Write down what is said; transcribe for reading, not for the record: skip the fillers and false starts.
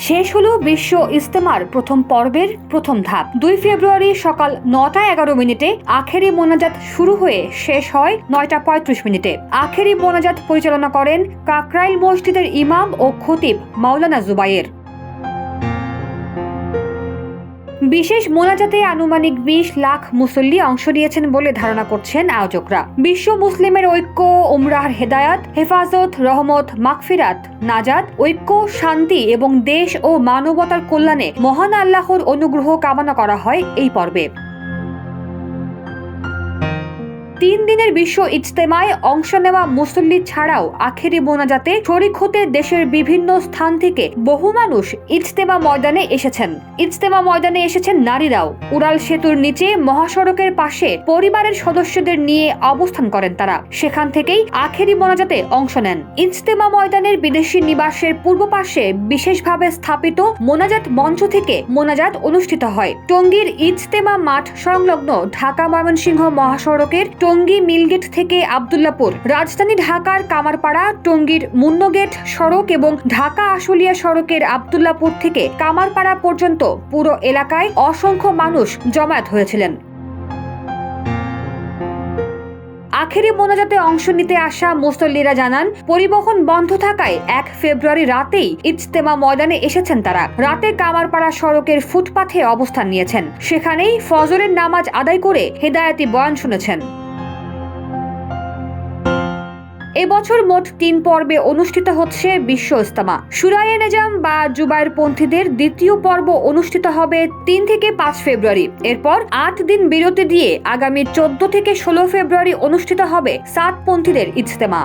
শেষ হলো বিশ্ব ইজতেমার প্রথম পর্বের প্রথম ধাপ। 2 ফেব্রুয়ারি সকাল 9:11 আখেরি মোনাজাত শুরু হয়ে শেষ হয় 9:35। আখেরি মোনাজাত পরিচালনা করেন কাকরাইল মসজিদের ইমাম ও খতিব মাওলানা জুবায়ের। বিশেষ মোনাজাতে আনুমানিক 20 লাখ মুসল্লি অংশ নিয়েছেন বলে ধারণা করছেন আয়োজকরা। বিশ্ব মুসলিমের ঐক্য, উমরাহর হেদায়াত, হেফাজত, রহমত, মাগফিরাত, নাজাত, ঐক্য, শান্তি এবং দেশ ও মানবতার কল্যাণে মহান আল্লাহর অনুগ্রহ কামনা করা হয় এই পর্বে। 3 দিনের বিশ্ব ইজতেমায় অংশ নেওয়া মুসল্লি ছাড়াও আখেরি মোনাজাতে শরীক হতে দেশের বিভিন্ন স্থান থেকে বহু মানুষ ইজতেমা ময়দানে এসেছেন। ইজতেমা ময়দানে এসেছেন নারীরাও। উড়াল সেতুর নিচে মহাসড়কের পাশে পরিবারের সদস্যদের নিয়ে অবস্থান করেন তারা। সেখান থেকেই আখেরি মোনাজাতে অংশ নেন। ইজতেমা ময়দানের বিদেশি নিবাসের পূর্ব পাশে বিশেষভাবে স্থাপিত মোনাজাত মঞ্চ থেকে মোনাজাত অনুষ্ঠিত হয়। টঙ্গীর ইজতেমা মাঠ সংলগ্ন ঢাকা ময়মনসিংহ মহাসড়কের টঙ্গী মিলগেট থেকে আব্দুল্লাপুর, রাজধানী ঢাকার কামারপাড়া, টঙ্গীর মুন্নগেট সড়ক এবং ঢাকা আশুলিয়া সড়কের আব্দুল্লাপুর থেকে কামারপাড়া পর্যন্ত পুরো এলাকায় অসংখ্য মানুষ জমায়েত হয়েছিলেন। আখেরি মোনাজাতে অংশ নিতে আসা মুসল্লিরা জানান, পরিবহন বন্ধ থাকায় 1 ফেব্রুয়ারি রাতেই ইজতেমা ময়দানে এসেছেন তারা। রাতে কামারপাড়া সড়কের ফুটপাথে অবস্থান নিয়েছেন। সেখানেই ফজরের নামাজ আদায় করে হেদায়েতি বয়ান শুনেছেন। এবছর মোট 3 পর্বে অনুষ্ঠিত হচ্ছে বিশ্ব ইজতেমা। শুরায়ে নেজাম বা জুবায়ের পন্থীদের দ্বিতীয় পর্ব অনুষ্ঠিত হবে 3 থেকে 5 ফেব্রুয়ারি। এরপর 8 দিন বিরতি দিয়ে আগামী 14 থেকে 16 ফেব্রুয়ারি অনুষ্ঠিত হবে সাদ পন্থীদের ইজতেমা।